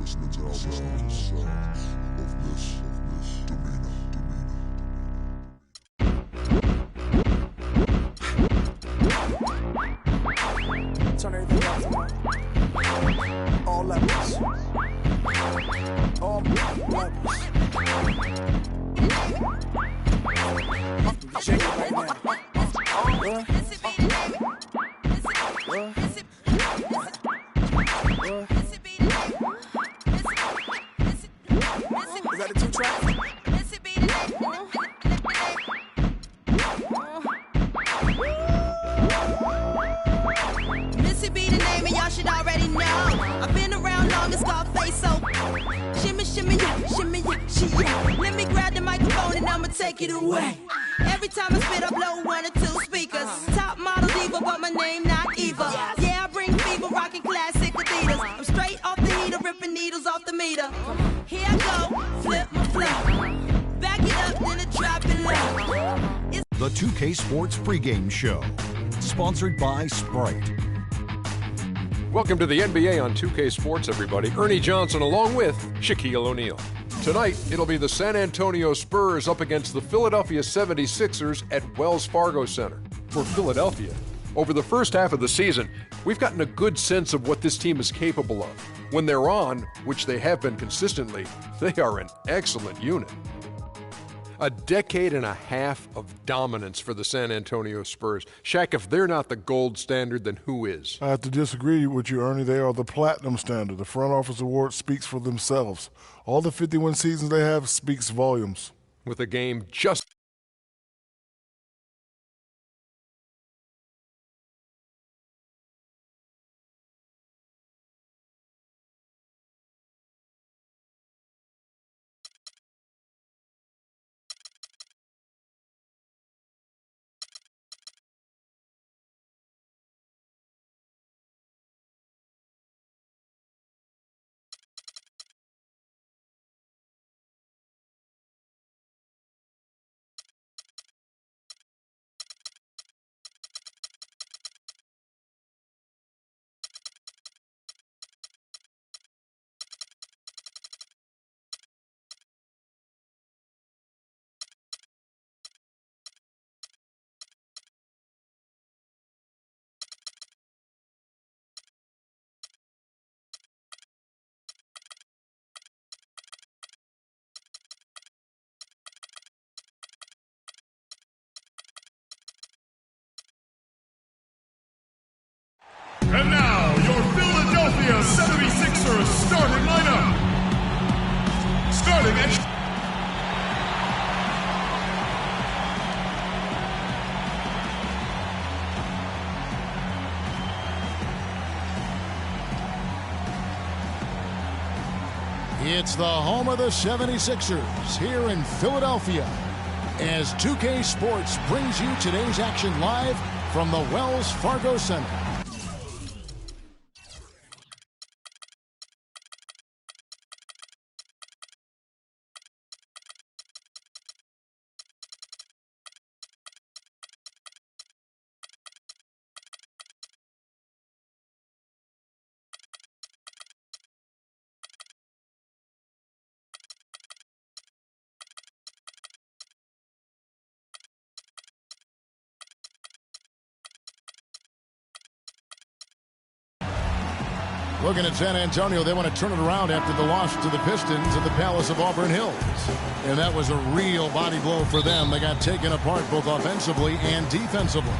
listening to our sounds of this demeanor. Turn everything up. All levels. All levels. Shake it right now. What? Is that a 2-track? Missy be the name and y'all should already know. I've been around long as Scarface, so shimmy, shimmy, yeah, shimmy, yeah, she, yeah. Let me grab the microphone and I'ma take it away. Every time I spit, I blow 1 or 2 speakers. Top model diva, but my name not Eva. Yeah, I bring fever, rocking classic Adidas. I'm straight off the heater, ripping needles off the meter. Here I go, flip my flow. Back it up, then I drop it low. The 2K Sports pregame show, sponsored by Sprite. Welcome to the NBA on 2K Sports, everybody. Ernie Johnson along with Shaquille O'Neal. Tonight, it'll be the San Antonio Spurs up against the Philadelphia 76ers at Wells Fargo Center. For Philadelphia, over the first half of the season, we've gotten a good sense of what this team is capable of. When they're on, which they have been consistently, they are an excellent unit. A decade and a half of dominance for the San Antonio Spurs. Shaq, if they're not the gold standard, then who is? I have to disagree with you, Ernie. They are the platinum standard. The front office award speaks for themselves. All the 51 seasons they have speaks volumes. With a game just And now, your Philadelphia 76ers starting lineup. Starting at... It's the home of the 76ers here in Philadelphia as 2K Sports brings you today's action live from the Wells Fargo Center. Looking at San Antonio, they want to turn it around after the loss to the Pistons at the Palace of Auburn Hills. And that was a real body blow for them. They got taken apart both offensively and defensively.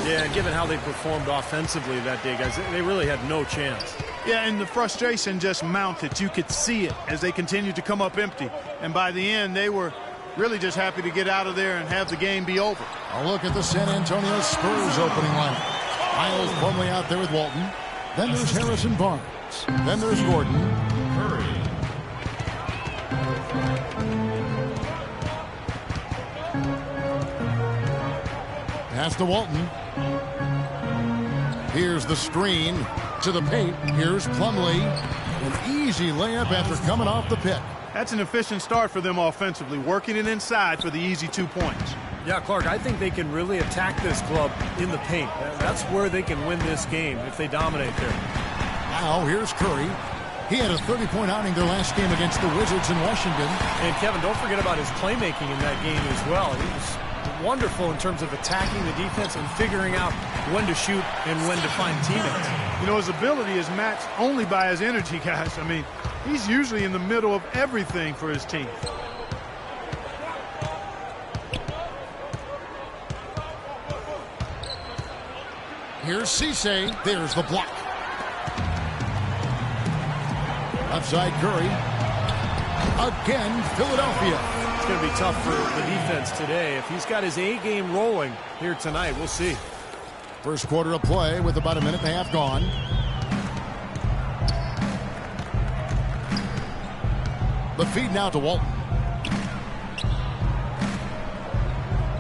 Yeah, given how they performed offensively that day, guys, they really had no chance. Yeah, and the frustration just mounted. You could see it as they continued to come up empty. And by the end, they were really just happy to get out of there and have the game be over. A look at the San Antonio Spurs opening lineup. Miles Plumlee out there with Walton. Then there's Harrison Barnes. Then there's Gordon. Curry. Pass to Walton. Here's the screen to the paint. Here's Plumlee. An easy layup after coming off the pick. That's an efficient start for them offensively, working it inside for the easy 2 points. Yeah, Clark, I think they can really attack this club in the paint. That's where they can win this game if they dominate there. Now here's Curry. He had a 30-point outing their last game against the Wizards in Washington. And Kevin, don't forget about his playmaking in that game as well. He was wonderful in terms of attacking the defense and figuring out when to shoot and when to find teammates. You know, his ability is matched only by his energy, guys. I mean, he's usually in the middle of everything for his team. Here's Cisse. There's the block. Left side Curry. Again, Philadelphia. It's going to be tough for the defense today. If he's got his A game rolling here tonight, we'll see. First quarter of play with about a minute and a half gone. The feed now to Walton.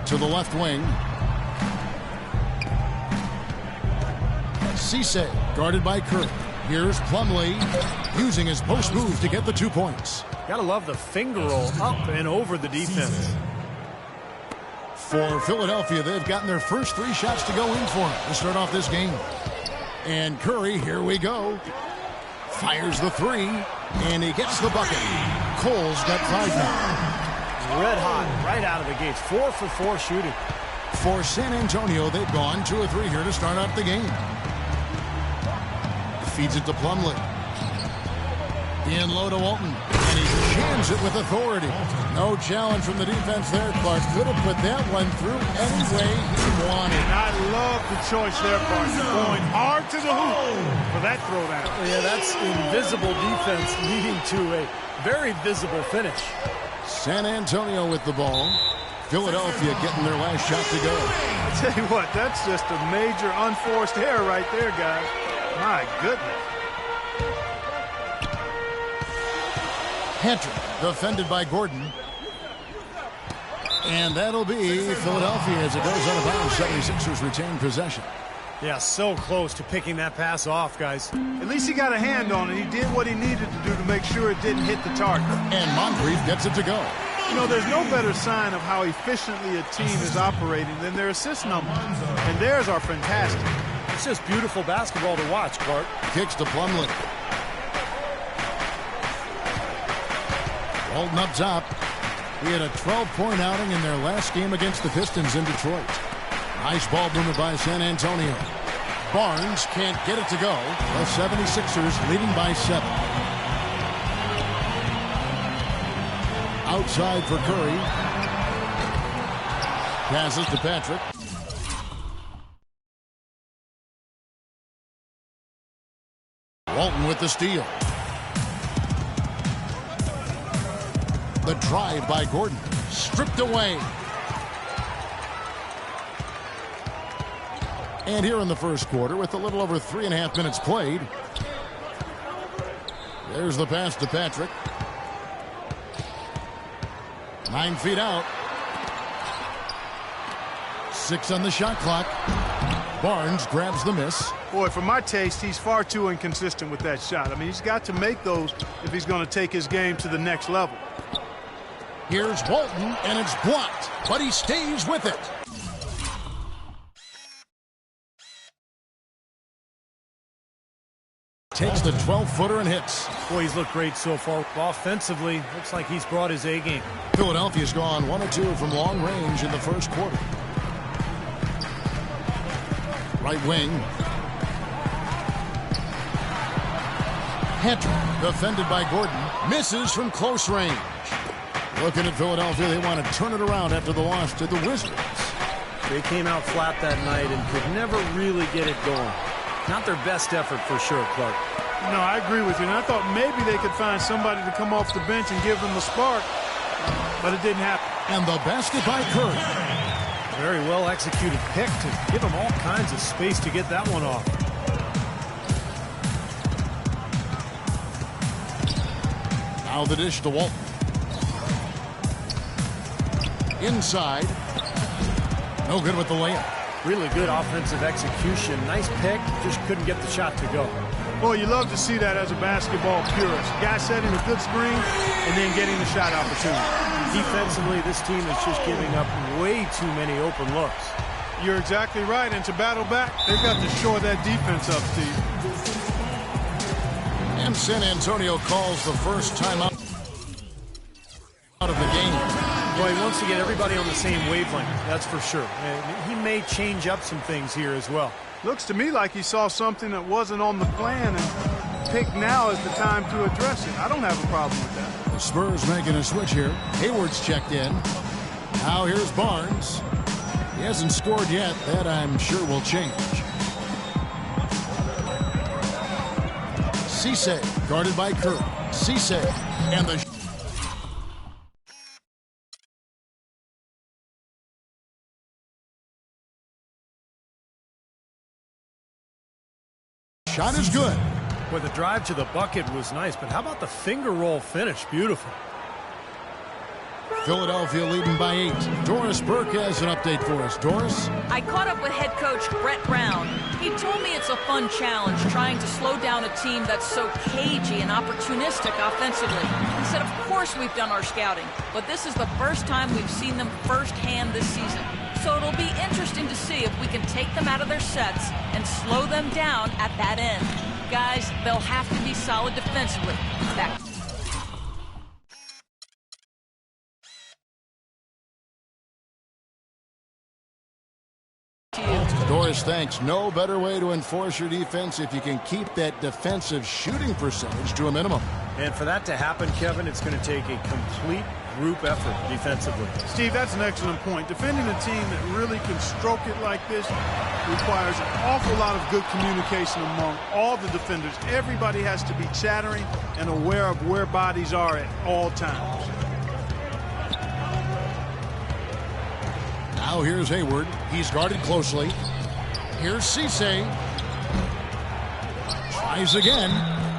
To the left wing. Cisse guarded by Curry. Here's Plumlee using his post move to get the 2 points. Gotta love the finger roll up and over the defense. For Philadelphia, they've gotten their first 3 shots to go in for him to start off this game. And Curry, here we go. Fires the 3, and he gets the bucket. Cole's got 5 now. Red hot right out of the gates. 4 for 4 shooting. For San Antonio, they've gone 2 of 3 here to start off the game. Feeds it to Plumlee. In low to Walton. And he jams it with authority. No challenge from the defense there. Clark could have put that one through any way he wanted. And I love the choice there, Clark. Going hard to the hoop for that throwdown. Yeah, that's invisible defense leading to a very visible finish. San Antonio with the ball. Philadelphia getting their last shot to go. I tell you what, that's just a major unforced error right there, guys. My goodness. Hunter defended by Gordon. And that'll be Philadelphia as it goes out of bounds. 76ers retain possession. Yeah, so close to picking that pass off, guys. At least he got a hand on it. He did what he needed to do to make sure it didn't hit the target. And Moncrief gets it to go. You know, there's no better sign of how efficiently a team is operating than their assist numbers. And theirs are fantastic. It's just beautiful basketball to watch, Clark. Kicks to Plumlee. Walton up top. He had a 12-point outing in their last game against the Pistons in Detroit. Nice ball movement by San Antonio. Barnes can't get it to go. The 76ers leading by 7. Outside for Curry. Passes to Patrick. Walton with the steal. The drive by Gordon. Stripped away. And here in the first quarter, with a little over 3.5 minutes played, there's the pass to Patrick. 9 feet out. 6 on the shot clock. Barnes grabs the miss. Boy, for my taste, he's far too inconsistent with that shot. I mean, he's got to make those if he's going to take his game to the next level. Here's Walton, and it's blocked, but he stays with it. Takes the 12-footer and hits. Boy, he's looked great so far. Offensively, looks like he's brought his A game. Philadelphia's gone 1 of 2 from long range in the first quarter. Right wing. Hunter, defended by Gordon, misses from close range. Looking at Philadelphia, they want to turn it around after the loss to the Wizards. They came out flat that night and could never really get it going. Not their best effort for sure, Clark. No, I agree with you. And I thought maybe they could find somebody to come off the bench and give them a spark, but it didn't happen. And the basket by Curry. Very well executed pick to give him all kinds of space to get that one off. Now the dish to Walton. Inside. No good with the layup. Really good offensive execution. Nice pick, just couldn't get the shot to go. Boy, you love to see that as a basketball purist. Guy setting a good screen and then getting the shot opportunity. Defensively, this team is just giving up way too many open looks. You're exactly right, and to battle back, they've got to shore that defense up, Steve. And San Antonio calls the first timeout out of the game. Well, he wants to get everybody on the same wavelength, that's for sure. And he may change up some things here as well. Looks to me like he saw something that wasn't on the plan and picked now as the time to address it. I don't have a problem with that. The Spurs making a switch here. Hayward's checked in. Now here's Barnes. He hasn't scored yet. That I'm sure will change. Cisse guarded by Curry. Cisse and the shot is good. Well, the drive to the bucket was nice, but how about the finger roll finish? Beautiful. Philadelphia leading by 8. Doris Burke has an update for us. Doris? I caught up with head coach Brett Brown. He told me it's a fun challenge trying to slow down a team that's so cagey and opportunistic offensively. He said, of course we've done our scouting, but this is the first time we've seen them firsthand this season. So it'll be interesting to see if we can take them out of their sets and slow them down at that end. Guys, they'll have to be solid defensively. Back. Doris, thanks. No better way to enforce your defense if you can keep that defensive shooting percentage to a minimum. And for that to happen, Kevin, it's going to take a complete group effort defensively. Steve, that's an excellent point. Defending a team that really can stroke it like this requires an awful lot of good communication among all the defenders. Everybody has to be chattering and aware of where bodies are at all times. Now here's Hayward. He's guarded closely. Here's Cisse. Tries again.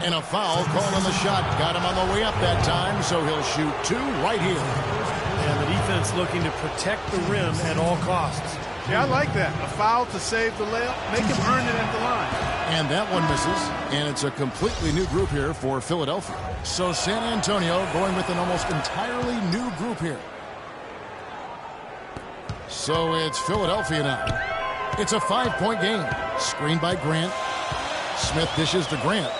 And a foul called on the shot. Got him on the way up that time, so he'll shoot 2 right here. And the defense looking to protect the rim at all costs. Yeah, I like that. A foul to save the layup. Make him earn it at the line. And that one misses. And it's a completely new group here for Philadelphia. So San Antonio going with an almost entirely new group here. So it's Philadelphia now. It's a 5-point game. Screen by Grant. Smith dishes to Grant.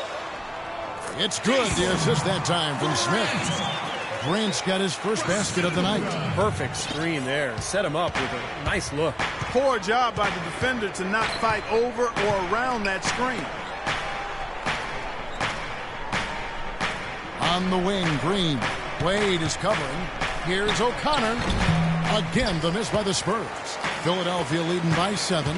It's good. The assist that time from Smith. Grant's got his first basket of the night. Perfect screen there. Set him up with a nice look. Poor job by the defender to not fight over or around that screen. On the wing, Green. Wade is covering. Here's O'Connor. Again, the miss by the Spurs. Philadelphia leading by 7.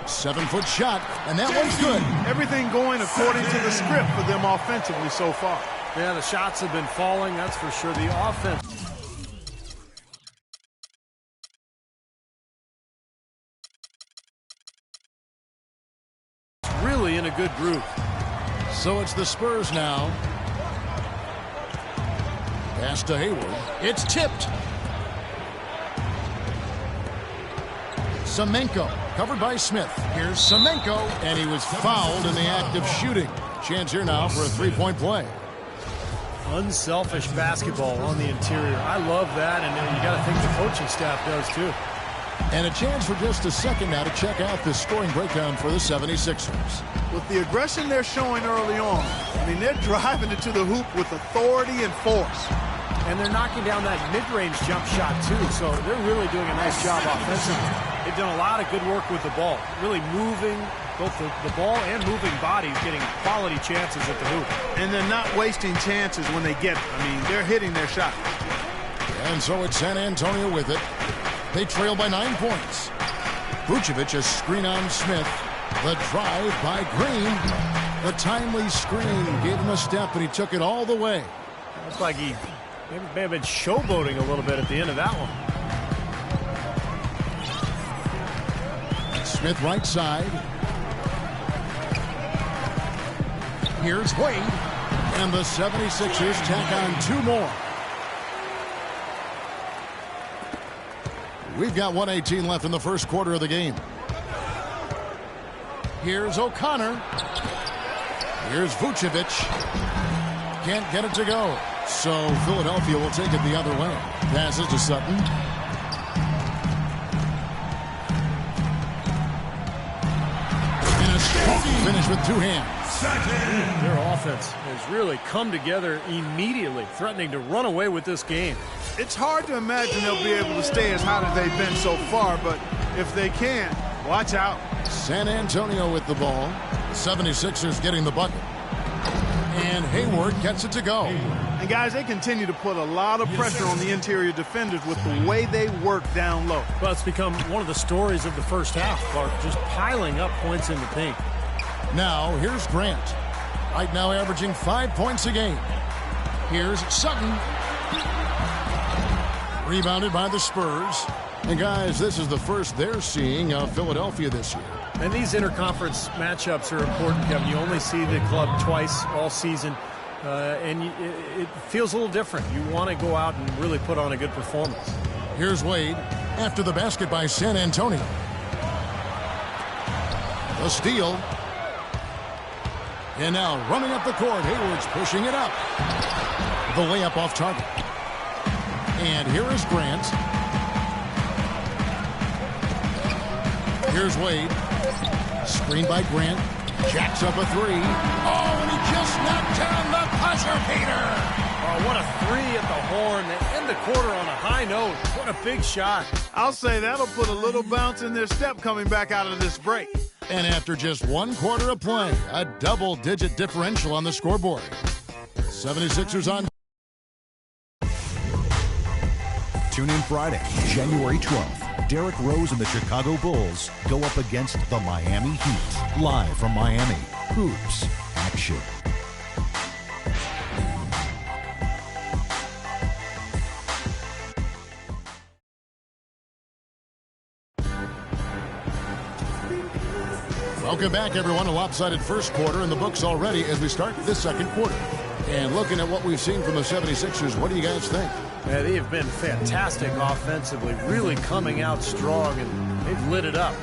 Seven-foot shot, and that one's good. Everything going according to the script for them offensively so far. Yeah, the shots have been falling, that's for sure. The offense. Really in a good groove. So it's the Spurs now. Pass to Hayward. It's tipped. Semenko covered by Smith. Here's Semenko, and he was fouled in the act of shooting. Chance here now for a 3-point play. Unselfish basketball on the interior. I love that, and you got to think the coaching staff does too. And a chance for just a second now to check out the scoring breakdown for the 76ers. With the aggression they're showing early on, I mean, they're driving it to the hoop with authority and force. And they're knocking down that mid-range jump shot too, so they're really doing a nice job offensively. They've done a lot of good work with the ball, really moving both the ball and moving bodies, getting quality chances at the hoop. And they're not wasting chances when they get them. I mean, they're hitting their shots. And so it's San Antonio with it. They trail by 9 points. Vucevic a screen on Smith. The drive by Green. The timely screen gave him a step, and he took it all the way. Looks like he may have been showboating a little bit at the end of that one. Smith right side. Here's Wade. And the 76ers tack on 2 more. We've got 1:18 left in the first quarter of the game. Here's O'Connor. Here's Vucevic. Can't get it to go. So Philadelphia will take it the other way. Passes to Sutton. finish with 2 hands. Their offense has really come together immediately, threatening to run away with this game. It's hard to imagine they'll be able to stay as hot as they've been so far, but if they can, watch out. San Antonio with the ball. 76ers getting the bucket. And Hayward gets it to go. And guys, they continue to put a lot of pressure on the interior defenders with the way they work down low. Well, it's become one of the stories of the first half, Clark, just piling up points in the paint. Now, here's Grant. Right now averaging 5 points a game. Here's Sutton. Rebounded by the Spurs. And guys, this is the first they're seeing of Philadelphia this year. And these interconference matchups are important, Kevin. You only see the club twice all season, and it feels a little different. You want to go out and really put on a good performance. Here's Wade after the basket by San Antonio. The steal. And now running up the court, Hayward's pushing it up. The layup off target. And here is Grant. Here's Wade. Screened by Grant. Jacks up a 3. Oh, and he just knocked down the buzzer beater. Oh, what a 3 at the horn. They end the quarter on a high note. What a big shot. I'll say that'll put a little bounce in their step coming back out of this break. And after just 1 quarter of play, a double-digit differential on the scoreboard. 76ers on. Tune in Friday, January 12th. Derrick Rose and the Chicago Bulls go up against the Miami Heat. Live from Miami, Hoops Action. Welcome back, everyone. A lopsided first quarter in the books already as we start this second quarter. And looking at what we've seen from the 76ers, what do you guys think? Yeah, they have been fantastic offensively, really coming out strong, and they've lit it up.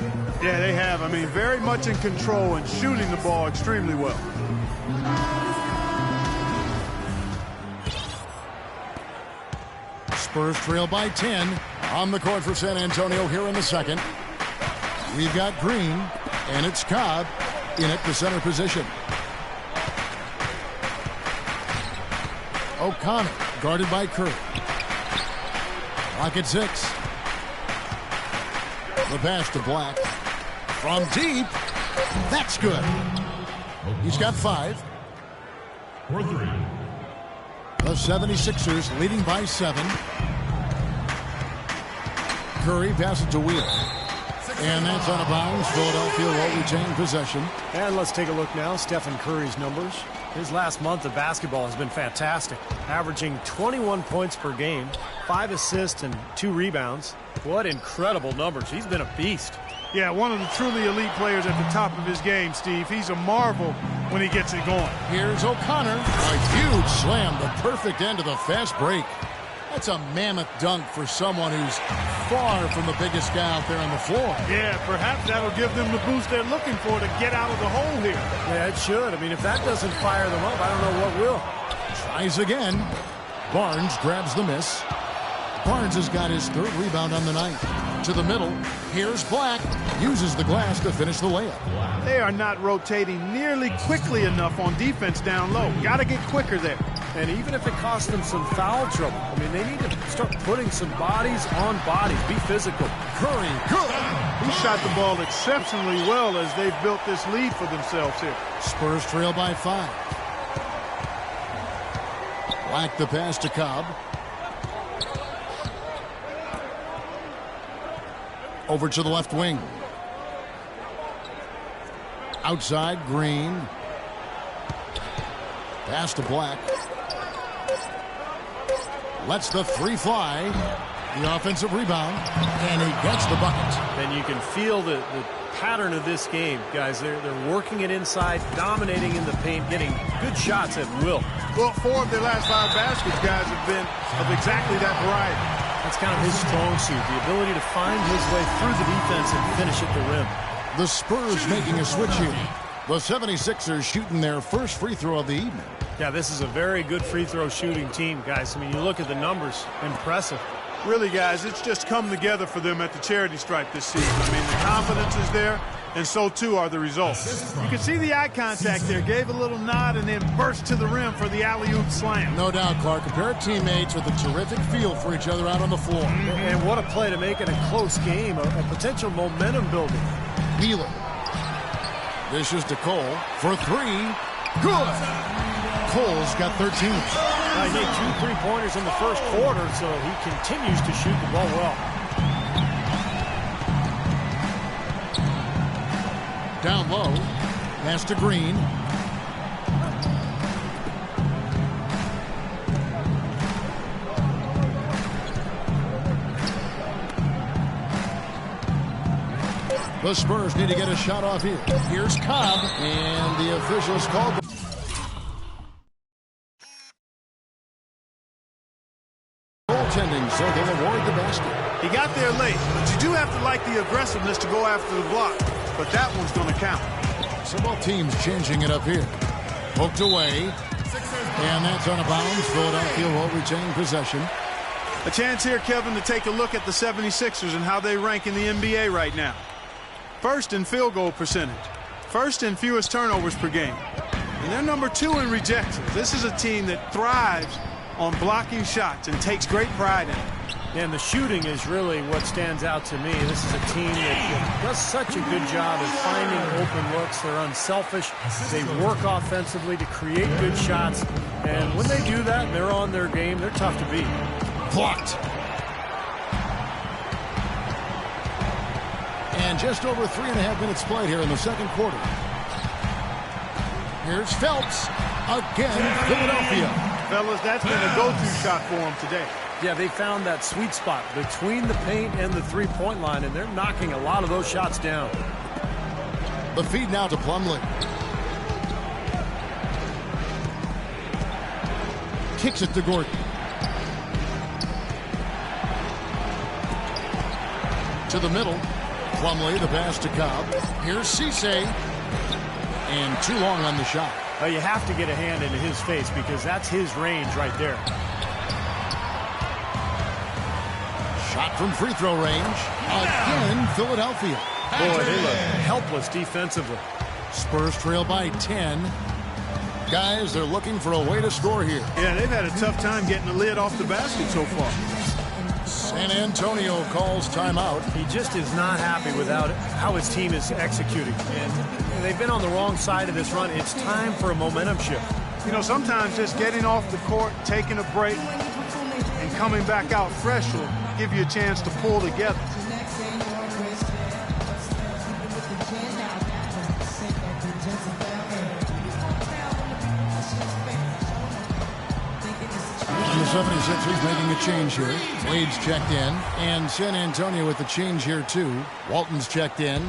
Yeah, they have. I mean, very much in control and shooting the ball extremely well. Spurs trail by 10 on the court for San Antonio here in the second. We've got Green, and it's Cobb in at the center position. O'Connor guarded by Curry. Rocket 6. The pass to Black. From deep. That's good. He's got 5. For 3. The 76ers leading by 7. Curry passes to Wheeler. And that's out of bounds. Philadelphia will retain possession. And let's take a look now. Stephen Curry's numbers. His last month of basketball has been fantastic, averaging 21 points per game, 5 assists and 2 rebounds. What incredible numbers. He's been a beast. Yeah, one of the truly elite players at the top of his game, Steve. He's a marvel when he gets it going. Here's O'Connor. A huge slam, the perfect end of the fast break. That's a mammoth dunk for someone who's far from the biggest guy out there on the floor. Yeah, perhaps that'll give them the boost they're looking for to get out of the hole here. Yeah, it should. I mean, if that doesn't fire them up, I don't know what will. Tries again. Barnes grabs the miss. Barnes has got his 3rd rebound on the night. To the middle. Here's Black. Uses the glass to finish the layup. They are not rotating nearly quickly enough on defense down low. Got to get quicker there. And even if it costs them some foul trouble, I mean, they need to start putting some bodies on bodies. Be physical. Curry, good. He shot the ball exceptionally well as they've built this lead for themselves here. Spurs trail by 5. Black the pass to Cobb. Over to the left wing. Outside, Green. Pass to Black. Lets the 3 fly. The offensive rebound. And he gets the bucket. And you can feel the pattern of this game, guys. They're working it inside, dominating in the paint, getting good shots at will. Well, 4 of their last 5 baskets, guys, have been of exactly that variety. That's kind of his strong suit, the ability to find his way through the defense and finish at the rim. The Spurs making a switch here. The 76ers shooting their first free throw of the evening. Yeah, this is a very good free throw shooting team, guys. I mean, you look at the numbers, impressive. Really, guys, it's just come together for them at the charity stripe this season. I mean, the confidence is there, and so too are the results. You can see the eye contact there. Gave a little nod and then burst to the rim for the alley-oop slam. No doubt, Clark. A pair of teammates with a terrific feel for each other out on the floor. And what a play to make it a close game, a potential momentum building. Wheeler. Dishes to Cole for three. Good. Cole's got 13. He made 2 3-pointers in the first quarter, so he continues to shoot the ball well. Down low. Pass to Green. The Spurs need to get a shot off here. Here's Cobb, and the officials called. Goaltending, so they'll award the basket. He got there late, but you do have to like the aggressiveness to go after the block. But that one's going to count. So both teams changing it up here. Poked away, and that's on a bounce. Philadelphia will retain possession. A chance here, Kevin, to take a look at the 76ers and how they rank in the NBA right now. First in field goal percentage. First in fewest turnovers per game. And they're number 2 in rejections. This is a team that thrives on blocking shots and takes great pride in it. And the shooting is really what stands out to me. This is a team that does such a good job at finding open looks. They're unselfish. They work offensively to create good shots. And when they do that, they're on their game. They're tough to beat. Blocked. And just over 3.5 minutes played here in the second quarter. Here's Phelps. Again, Philadelphia. Fellas, that's been a go-to shot for them today. Yeah, they found that sweet spot between the paint and the three-point line, and they're knocking a lot of those shots down. The feed now to Plumlee. Kicks it to Gordon. To the middle. Plumlee, the pass to Cobb. Here's Cisse. And too long on the shot. Well, you have to get a hand into his face because that's his range right there. Shot from free throw range. Again, Philadelphia. Boy, they look helpless defensively. Spurs trail by 10. Guys, they're looking for a way to score here. Yeah, they've had a tough time getting the lid off the basket so far. San Antonio calls timeout. He just is not happy with how his team is executing. And they've been on the wrong side of this run. It's time for a momentum shift. You know, sometimes just getting off the court, taking a break, and coming back out fresh will give you a chance to pull together. The 76ers making a change here. Wade's checked in. And San Antonio with the change here, too. Walton's checked in.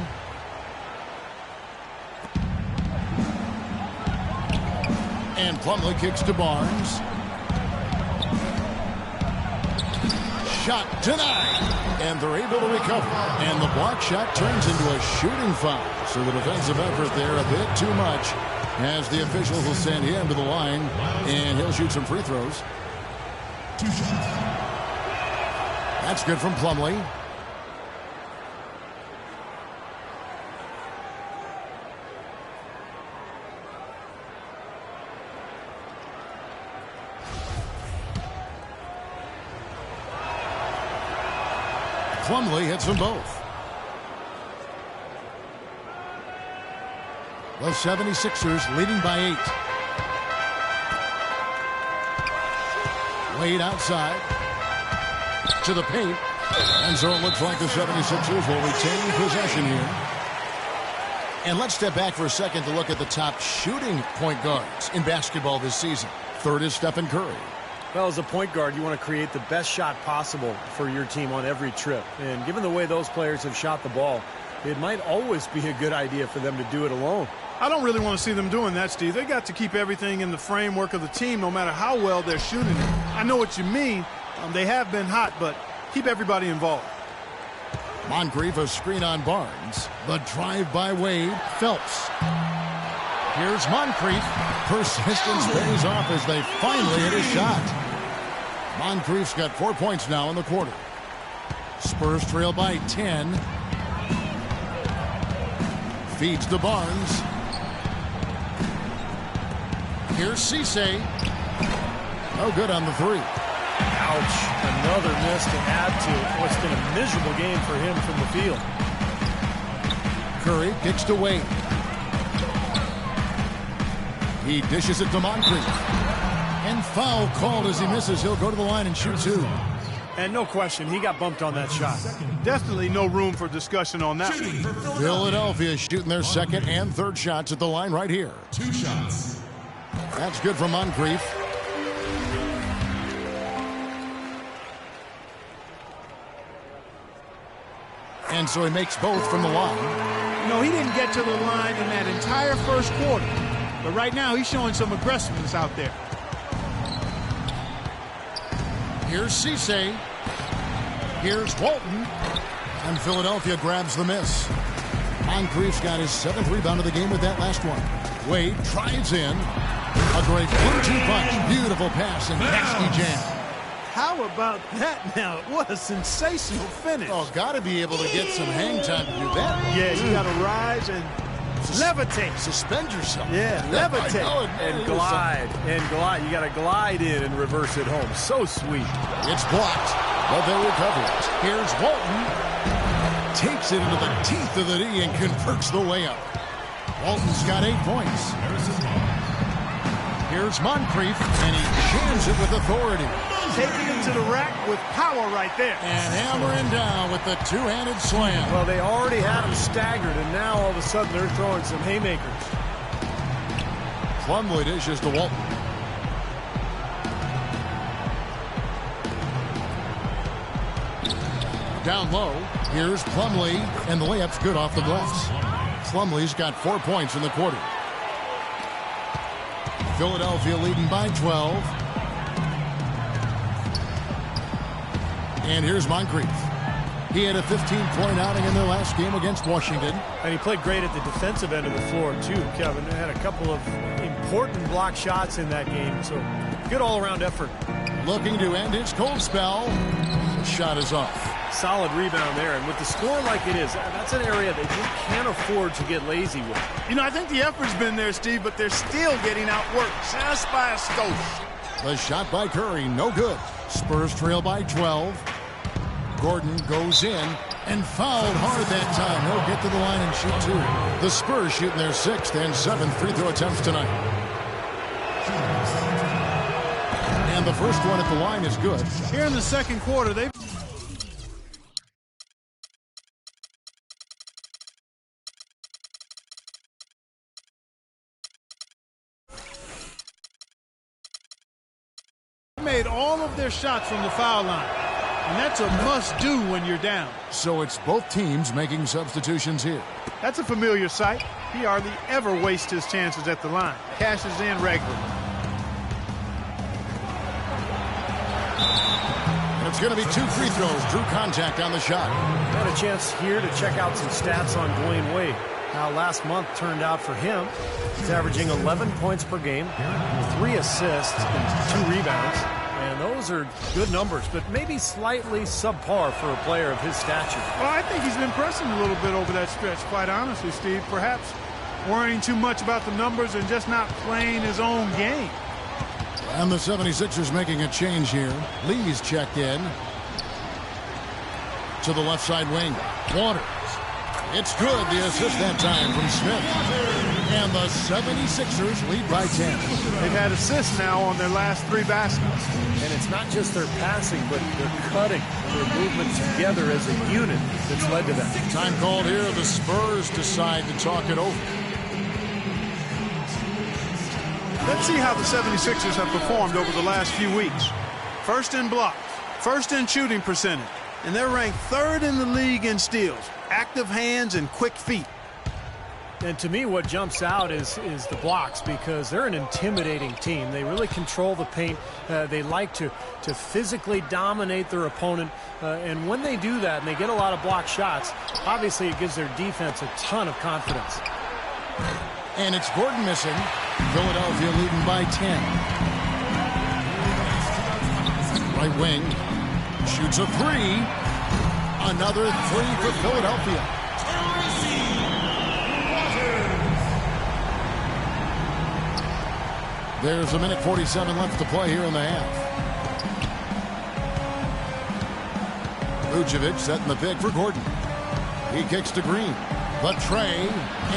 And Plumlee kicks to Barnes. Shot denied. And they're able to recover. And the block shot turns into a shooting foul. So the defensive effort there a bit too much, as the officials will send him to the line. And he'll shoot some free throws. That's good from Plumlee. Plumlee hits them both. The 76ers leading by 8. Wade outside to the paint. And so it looks like the 76ers will retain possession here. And let's step back for a second to look at the top shooting point guards in basketball this season. Third is Stephen Curry. Well, as a point guard, you want to create the best shot possible for your team on every trip. And given the way those players have shot the ball, it might always be a good idea for them to do it alone. I don't really want to see them doing that, Steve. They got to keep everything in the framework of the team no matter how well they're shooting it. I know what you mean. They have been hot, but keep everybody involved. Moncrief, a screen on Barnes. The drive by Wade. Phelps. Here's Moncrief. Persistence pays off as they finally hit a shot. Moncrief's got 4 points now in the quarter. Spurs trail by 10. Feeds to Barnes. Here's Cisse. No good on the three. Ouch. Another miss to add to what's been a miserable game for him from the field. Curry kicks to Wade. He dishes it to Moncrief. And foul called as he misses. He'll go to the line and shoot two. And no question, he got bumped on that shot. Definitely no room for discussion on that. Philadelphia shooting their second and third shots at the line right here. 2 shots. That's good for Moncrief. And so he makes both from the line. You know, he didn't get to the line in that entire first quarter. But right now, he's showing some aggressiveness out there. Here's Cisse. Here's Walton. And Philadelphia grabs the miss. Moncrief's got his 7th rebound of the game with that last one. Wade drives in. A great 1-2 punch. Beautiful pass and nasty jam. How about that now? What a sensational finish. Oh, got to be able to get some hang time to do that. Yeah, you got to rise and levitate. Suspend yourself. Yeah, levitate. And glide. And glide. You got to glide in and reverse it home. So sweet. It's blocked, but they recover it. Here's Walton. Takes it into the teeth of the D and converts the layup. Walton's got 8 points. Here's Moncrief, and he jams it with authority. Taking it to the rack with power right there. And hammering down with the two-handed slam. Well, they already had him staggered, and now all of a sudden they're throwing some haymakers. Plumlee dishes to Walton. Down low, here's Plumlee, and the layup's good off the glass. Plumlee's got 4 points in the quarter. Philadelphia leading by 12. And here's Moncrief. He had a 15-point outing in their last game against Washington. And he played great at the defensive end of the floor, too, Kevin. They had a couple of important block shots in that game, so good all-around effort. Looking to end his cold spell. The shot is off. Solid rebound there, and with the score like it is, that's an area they just can't afford to get lazy with. You know, I think the effort's been there, Steve, but they're still getting outworked just by a skosh. The shot by Curry, no good. Spurs trail by 12. Gordon goes in and fouled hard that time. He'll get to the line and shoot two. The Spurs shooting their 6th and 7th free throw attempts tonight. And the first one at the line is good. Here in the second quarter, they've made all of their shots from the foul line. And that's a must-do when you're down. So it's both teams making substitutions here. That's a familiar sight. He hardly ever wastes his chances at the line. Cashes in regularly. And it's going to be 2 free throws. Drew contact on the shot. Had a chance here to check out some stats on Dwayne Wade. How last month turned out for him. He's averaging 11 points per game, 3 assists, and 2 rebounds. And those are good numbers, but maybe slightly subpar for a player of his stature. Well, I think he's been pressing a little bit over that stretch, quite honestly, Steve. Perhaps worrying too much about the numbers and just not playing his own game. And the 76ers making a change here. Lee's checked in. To the left side wing. Waters. It's good. The assist that time from Smith. And the 76ers lead by 10. They've had assists now on their last 3 baskets. And it's not just their passing, but their cutting, their movement together as a unit that's led to that. Time called here. The Spurs decide to talk it over. Let's see how the 76ers have performed over the last few weeks. First in blocks, first in shooting percentage, and they're ranked 3rd in the league in steals. Active hands and quick feet. And to me, what jumps out is the blocks, because they're an intimidating team. They really control the paint. They like to physically dominate their opponent. And when they do that and they get a lot of block shots, obviously it gives their defense a ton of confidence. And it's Gordon missing. Philadelphia leading by 10. Right wing. Shoots a 3. Another 3 for Philadelphia. There's a minute 47 left to play here in the half. Vucevic setting the pick for Gordon. He kicks to Green. The tray,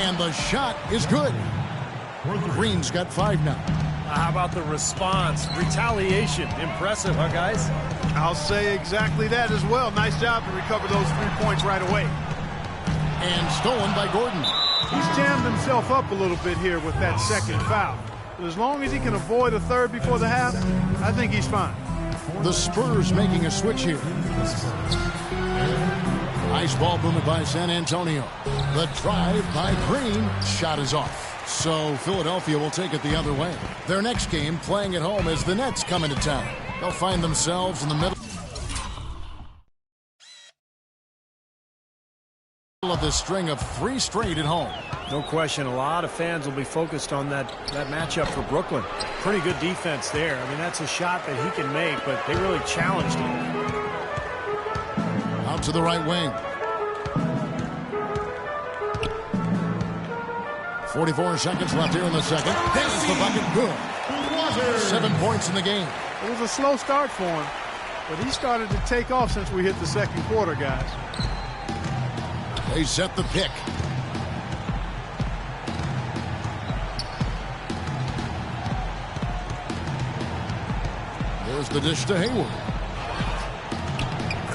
and the shot is good. Green's got 5 now. How about the response? Retaliation. Impressive, huh, guys? I'll say exactly that as well. Nice job to recover those 3 points right away. And stolen by Gordon. He's jammed himself up a little bit here with that second foul. But as long as he can avoid a third before the half, I think he's fine. The Spurs making a switch here. Nice ball movement by San Antonio. The drive by Green. Shot is off. So Philadelphia will take it the other way. Their next game playing at home as the Nets come into town. They'll find themselves in the middle of this string of 3 straight at home. No question, a lot of fans will be focused on that matchup for Brooklyn. Pretty good defense there. I mean, that's a shot that he can make, but they really challenged him. Out to the right wing. 44 seconds left here in the second. There's the bucket. Good. 7 points in the game. It was a slow start for him, but he started to take off since we hit the second quarter, guys. They set the pick. There's the dish to Hayward.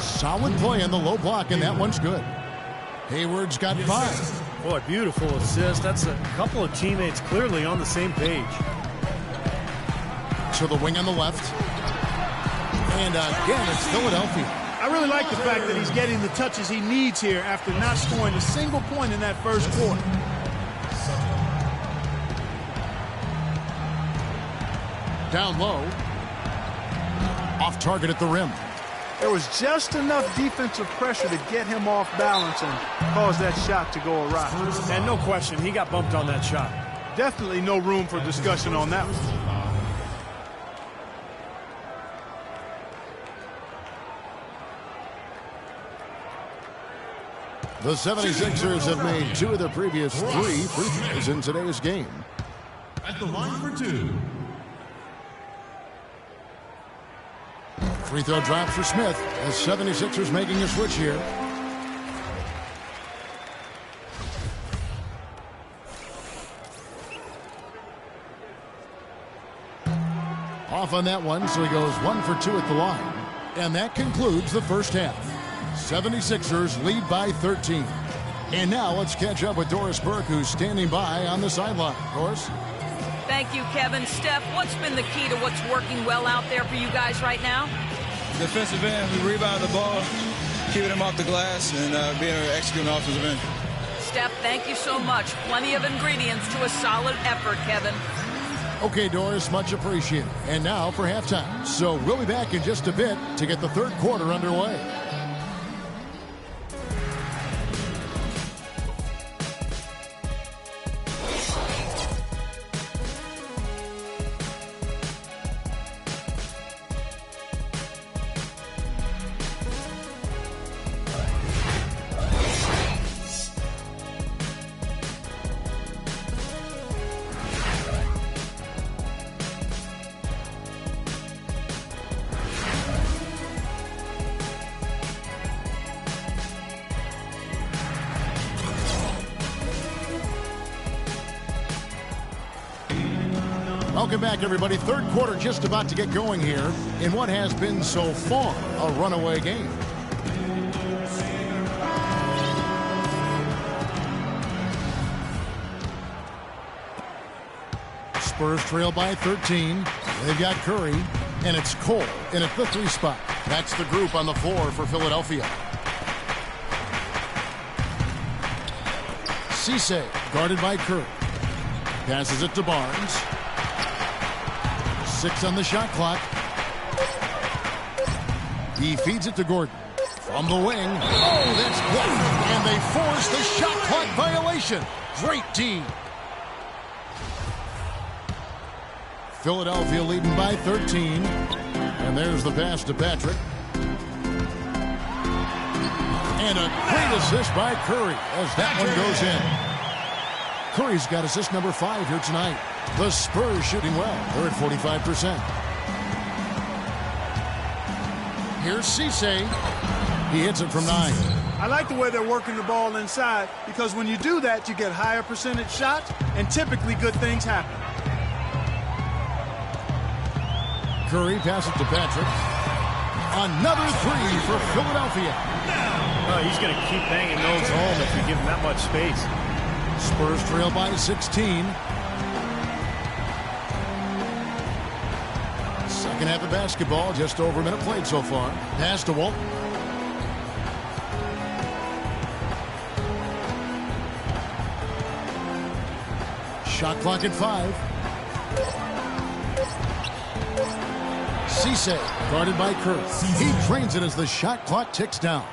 Solid play in the low block, and that one's good. Hayward's got 5. Boy, beautiful assist. That's a couple of teammates clearly on the same page. To the wing on the left. And again, it's Philadelphia. I really like the fact that he's getting the touches he needs here after not scoring a single point in that first quarter. Down low. Off target at the rim. There was just enough defensive pressure to get him off balance and cause that shot to go awry. And no question, he got bumped on that shot. Definitely no room for discussion on that one. The 76ers have made 2 of their previous 3 free throws in today's game. At the line for 2. Free throw drop for Smith as 76ers making a switch here. Off on that one, so he goes 1 for 2 at the line. And that concludes the first half. 76ers lead by 13. And now let's catch up with Doris Burke, who's standing by on the sideline. Doris? Thank you, Kevin. Steph, what's been the key to what's working well out there for you guys right now? Defensive end, we rebound the ball, keeping them off the glass, and being able to execute an offensive end. Steph, thank you so much. Plenty of ingredients to a solid effort, Kevin. Okay, Doris, much appreciated. And now for halftime. So we'll be back in just a bit to get the third quarter underway. Welcome back, everybody. Third quarter just about to get going here in what has been so far a runaway game. Spurs trail by 13. They've got Curry, and it's Cole in at the 3 spot. That's the group on the floor for Philadelphia. Cisse guarded by Curry. Passes it to Barnes. 6 on the shot clock. He feeds it to Gordon. From the wing. Oh, that's blocked. And they force the shot clock violation. Great D. Philadelphia leading by 13. And there's the pass to Patrick. And a great assist by Curry as that one goes in. Curry's got assist number 5 here tonight. The Spurs shooting well. They're at 45%. Here's Cisse. He hits it from 9. I like the way they're working the ball inside, because when you do that, you get higher percentage shots, and typically good things happen. Curry passes to Patrick. Another three for Philadelphia. Oh, he's going to keep banging those home if you give him that much space. Spurs trail by 16. Second half of basketball, just over a minute played so far. Pass to Walton. Shot clock at 5. Cisse guarded by Curry. He trains it as the shot clock ticks down.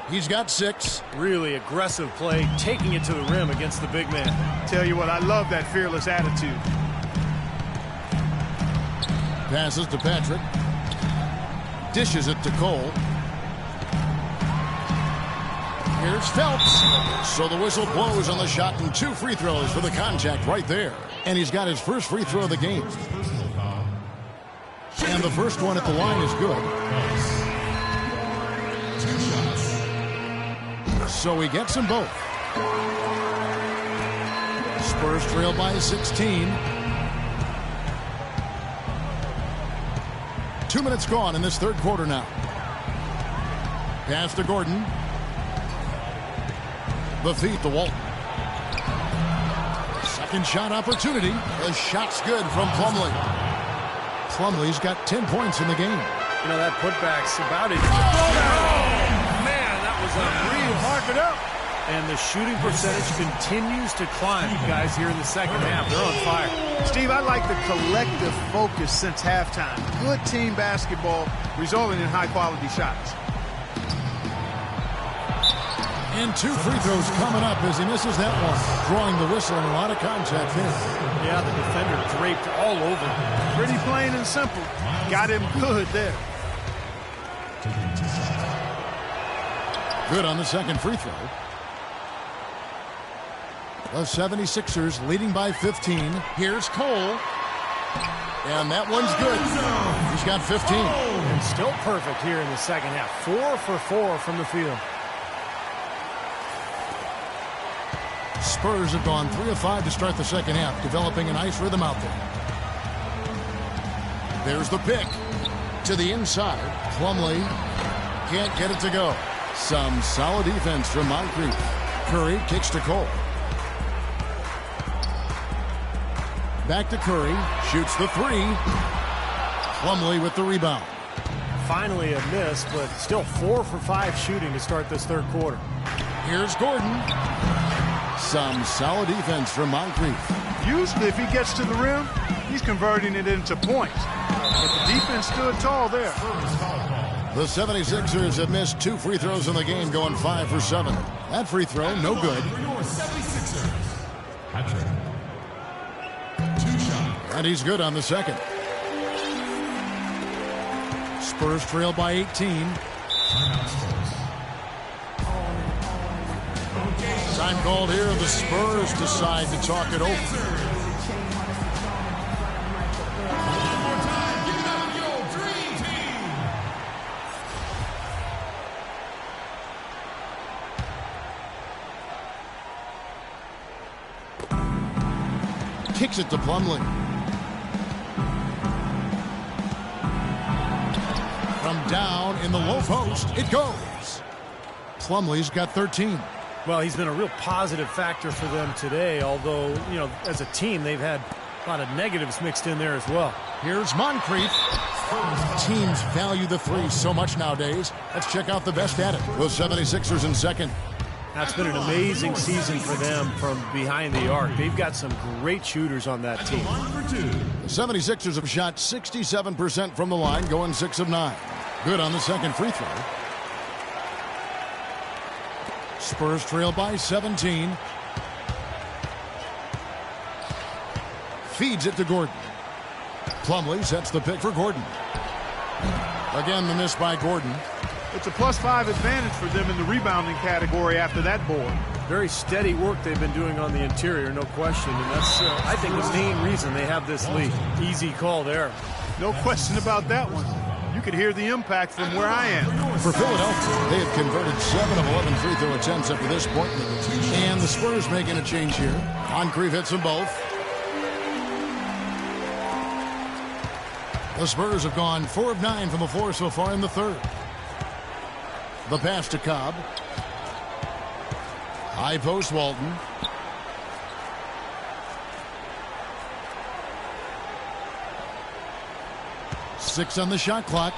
He's got 6. Really aggressive play, taking it to the rim against the big man. Tell you what, I love that fearless attitude. Passes to Patrick. Dishes it to Cole. Here's Phelps. So the whistle blows on the shot and 2 free throws for the contact right there. And he's got his first free throw of the game. And the first one at the line is good. 2 shots. So he gets them both. Spurs trail by 16. 2 minutes gone in this third quarter now. Pass to Gordon. The feed to Walton. Second shot opportunity. The shot's good from Plumlee. Plumlee's got 10 points in the game. You know, that putback's about it. Oh, man, that was unreal. Mark it up. And the shooting percentage continues to climb, guys, here in the second half. They're on fire. Steve, I like the collective focus since halftime. Good team basketball resulting in high-quality shots. And 2 free throws coming up as he misses that one. Drawing the whistle and a lot of contact there. Yeah, the defender draped all over. Pretty plain and simple. Got him good there. Good on the second free throw. The 76ers leading by 15. Here's Cole. And that one's good. He's got 15. And still perfect here in the second half. 4 for 4 from the field. Spurs have gone 3 of 5 to start the second half, developing a nice rhythm out there. There's the pick. To the inside. Plumlee can't get it to go. Some solid defense from Moncrief. Curry kicks to Cole. Back to Curry. Shoots the 3. Plumlee with the rebound. Finally a miss, but still 4 for 5 shooting to start this third quarter. Here's Gordon. Some solid defense from Moncrief. Usually if he gets to the rim, he's converting it into points. But the defense stood tall there. The 76ers have missed 2 free throws in the game, going 5 for 7. That free throw, no good. And he's good on the second. Spurs trail by 18. Time called here. The Spurs decide to talk it over. Kicks it to Plumlee. From down in the low post, it goes. Plumlee's got 13. Well, he's been a real positive factor for them today, although, you know, as a team, they've had a lot of negatives mixed in there as well. Here's Moncrief. Teams value the 3 so much nowadays. Let's check out the best at it. The 76ers in second. That's been an amazing season for them from behind the arc. They've got some great shooters on that team. The 76ers have shot 67% from the line, going 6 of 9. Good on the second free throw. Spurs trail by 17. Feeds it to Gordon. Plumlee sets the pick for Gordon. Again, the miss by Gordon. It's a +5 advantage for them in the rebounding category after that board. Very steady work they've been doing on the interior, no question. And that's, I think, the main reason they have this lead. Easy call there. No question about that one. You could hear the impact from where I am. For Philadelphia, they have converted 7 of 11 free throw attempts up to this point. And the Spurs making a change here. Moncrief hits them both. The Spurs have gone 4 of 9 from the floor so far in the third. The pass to Cobb. High post Walton. Six on the shot clock.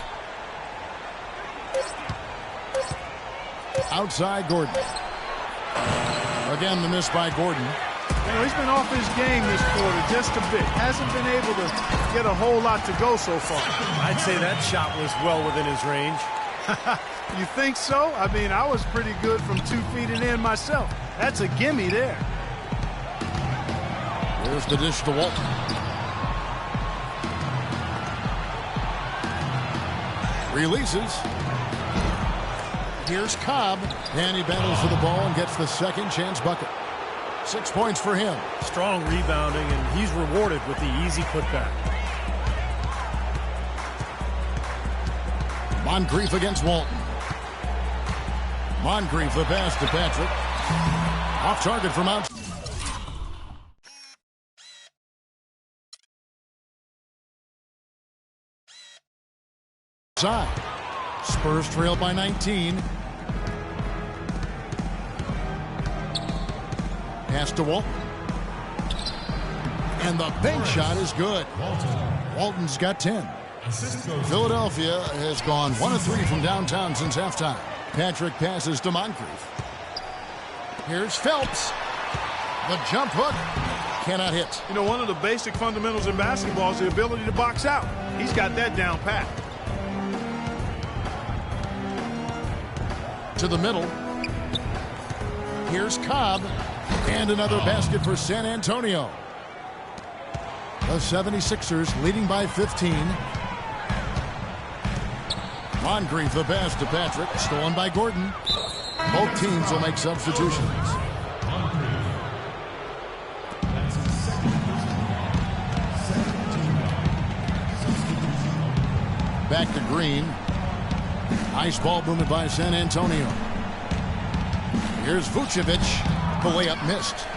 Outside Gordon. Again, the miss by Gordon. You know, he's been off his game this quarter just a bit. Hasn't been able to get a whole lot to go so far. I'd say that shot was well within his range. You think so? I mean, I was pretty good from 2 feet and in myself. That's a gimme there. There's the dish to Walton. Releases. Here's Cobb. And he battles for the ball and gets the second chance bucket. 6 points for him. Strong rebounding, and he's rewarded with the easy putback. Moncrief against Walton. Moncrief, the pass to Patrick. Off target from outside. Spurs trail by 19. Pass to Walton. And the bank shot is good. Walton's got 10. Philadelphia has gone 1 of 3 from downtown since halftime. Patrick passes to Moncrief. Here's Phelps. The jump hook cannot hit. You know, one of the basic fundamentals in basketball is the ability to box out. He's got that down pat. To the middle. Here's Cobb. And another basket for San Antonio. The 76ers leading by 15. Moncrief, the pass to Patrick. Stolen by Gordon. Both teams will make substitutions. Back to Green. Nice ball movement by San Antonio. Here's Vucevic. The layup missed.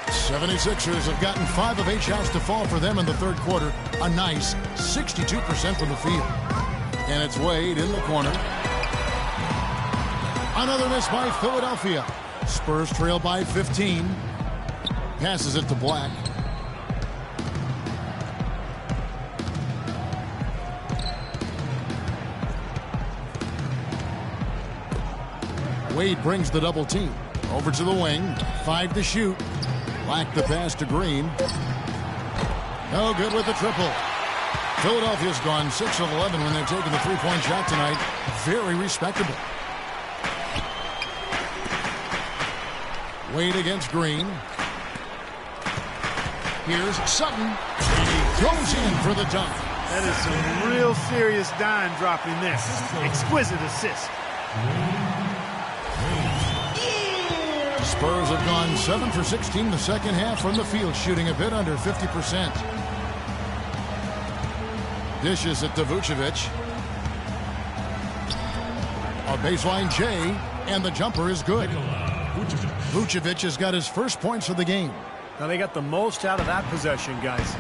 76ers have gotten 5 of 8 shots to fall for them in the third quarter. A nice 62% from the field. And it's Wade in the corner. Another miss by Philadelphia. Spurs trail by 15. Passes it to Black. Wade brings the double team. Over to the wing. 5 to shoot. Black the pass to Green. No good with the triple. Philadelphia's gone 6 of 11 when they're taking the three-point shot tonight. Very respectable. Wade against Green. Here's Sutton. And he goes in for the dunk. That is some real serious dime dropping there. Exquisite assist. Spurs have gone 7 for 16 the second half from the field, shooting a bit under 50%. Dishes it to Vucevic. A baseline J, and the jumper is good. Vucevic has got his first points of the game. Now they got the most out of that possession, guys.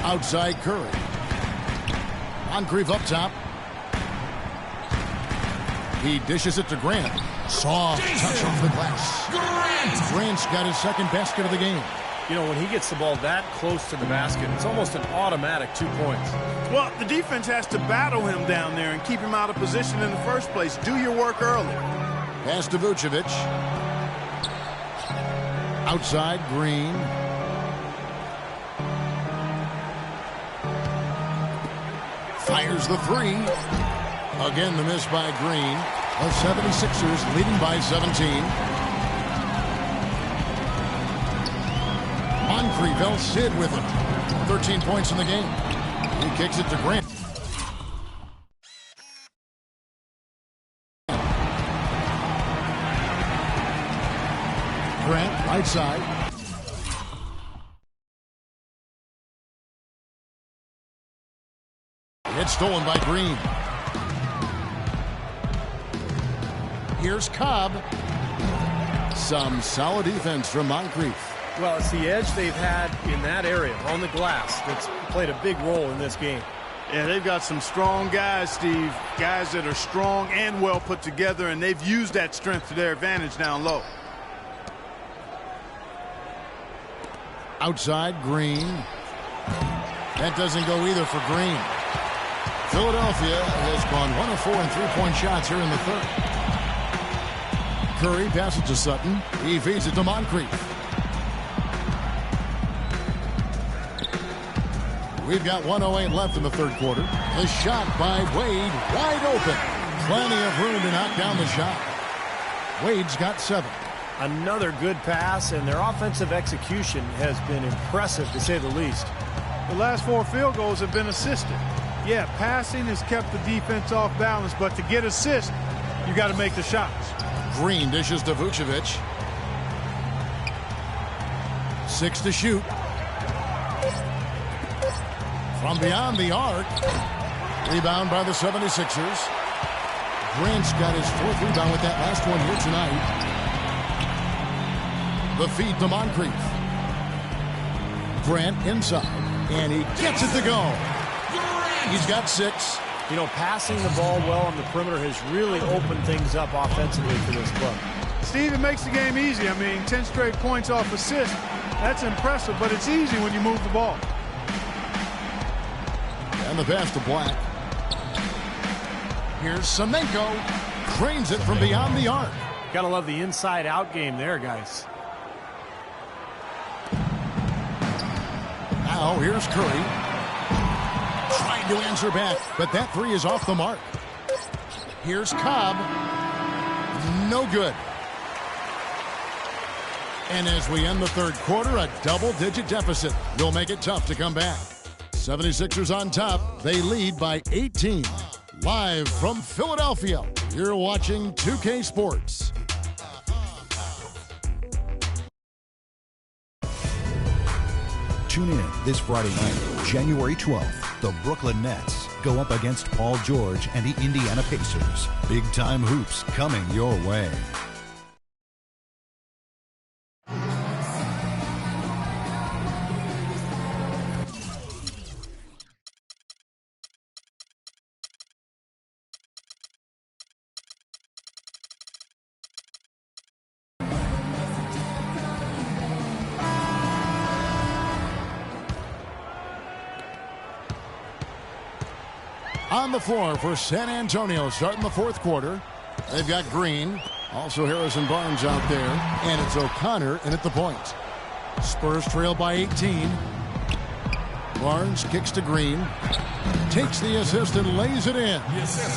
Outside Curry. Moncrief up top. He dishes it to Grant. Soft touch off the glass. Grant's got his second basket of the game. You know, when he gets the ball that close to the basket, it's almost an automatic 2 points. Well, the defense has to battle him down there and keep him out of position in the first place. Do your work early. Pass to Vucevic. Outside Green. Fires the three. Again, the miss by Green. The 76ers leading by 17. Moncrief El Cid with it. 13 points in the game. He kicks it to Grant. Right side. It's stolen by Green. Here's Cobb. Some solid defense from Moncrief. Well, it's the edge they've had in that area on the glass that's played a big role in this game. Yeah, they've got some strong guys, Steve. Guys that are strong and well put together, and they've used that strength to their advantage down low. Outside, Green. That doesn't go either for Green. Philadelphia has gone 1 of 4 in three-point shots here in the third. Curry passes to Sutton. He feeds it to Moncrief. We've got 1:08 left in the third quarter. The shot by Wade, wide open. Plenty of room to knock down the shot. Wade's got 7. Another good pass, and their offensive execution has been impressive, to say the least. The last 4 field goals have been assisted. Yeah, passing has kept the defense off balance, but to get assists, you got to make the shots. Green dishes to Vucevic. 6 to shoot. From beyond the arc. Rebound by the 76ers. Grant's got his 4th rebound with that last one here tonight. The feed to Moncrief. Grant inside. And he gets it to go. He's got 6. You know, passing the ball well on the perimeter has really opened things up offensively for this club. Steve, it makes the game easy. I mean, 10 straight points off assist. That's impressive, but it's easy when you move the ball. And the pass to Black. Here's Semenko. Cranes it from beyond the arc. Gotta love the inside-out game there, guys. Now here's Curry. Trying to answer back, but that 3 is off the mark. Here's Cobb. No good. And as we end the third quarter, a double-digit deficit will make it tough to come back. 76ers on top. They lead by 18. Live from Philadelphia, you're watching 2K Sports. Tune in this Friday night, January 12th. The Brooklyn Nets go up against Paul George and the Indiana Pacers. Big-time hoops coming your way. On the floor for San Antonio starting the fourth quarter. They've got Green. Also Harrison Barnes out there. And it's O'Connor in at the point. Spurs trail by 18. Barnes kicks to Green. Takes the assist and lays it in.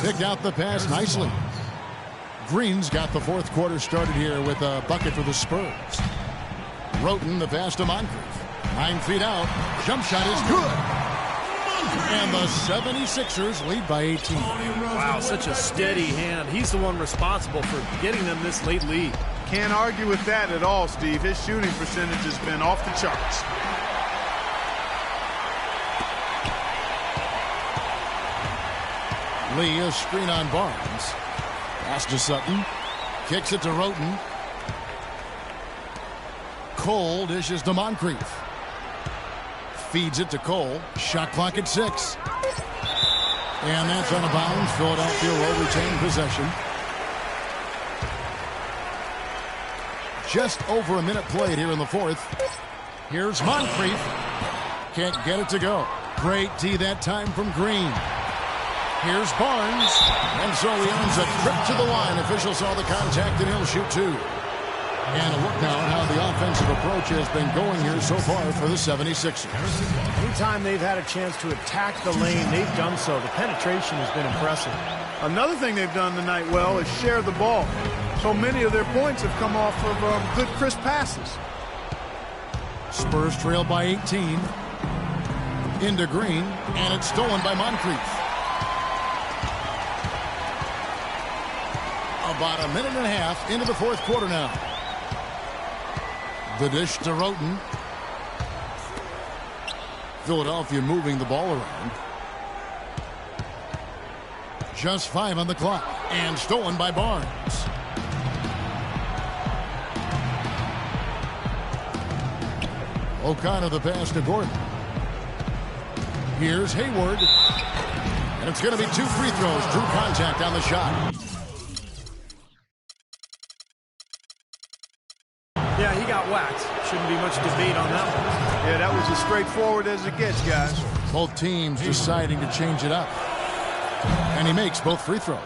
Picked out the pass nicely. Green's got the fourth quarter started here with a bucket for the Spurs. Roten the pass to Moncrief. 9 feet out. Jump shot is good. And the 76ers lead by 18. Wow, such a steady hand. He's the one responsible for getting them this late lead. Can't argue with that at all, Steve. His shooting percentage has been off the charts. Lee, a screen on Barnes. Pass to Sutton. Kicks it to Roten. Cole dishes to Moncrief. Feeds it to Cole. Shot clock at 6. And that's out of bounds. Philadelphia will retain possession. Just over a minute played here in the fourth. Here's Moncrief. Can't get it to go. Great D that time from Green. Here's Barnes. And so he earns a trip to the line. Official saw the contact and he'll shoot 2. And a look now at how the offensive approach has been going here so far for the 76ers. Anytime they've had a chance to attack the lane, they've done so. The penetration has been impressive. Another thing they've done tonight well is share the ball. So many of their points have come off of good, crisp passes. Spurs trail by 18. Into Green, and it's stolen by Moncrief. About a minute and a half into the fourth quarter now. The dish to Roten. Philadelphia moving the ball around. Just 5 on the clock. And stolen by Barnes. O'Connor the pass to Gordon. Here's Hayward. And it's going to be 2 free throws. Drew contact on the shot. Yeah, he got whacked. Shouldn't be much debate on that one. Yeah, that was as straightforward as it gets, guys. Both teams deciding to change it up. And he makes both free throws.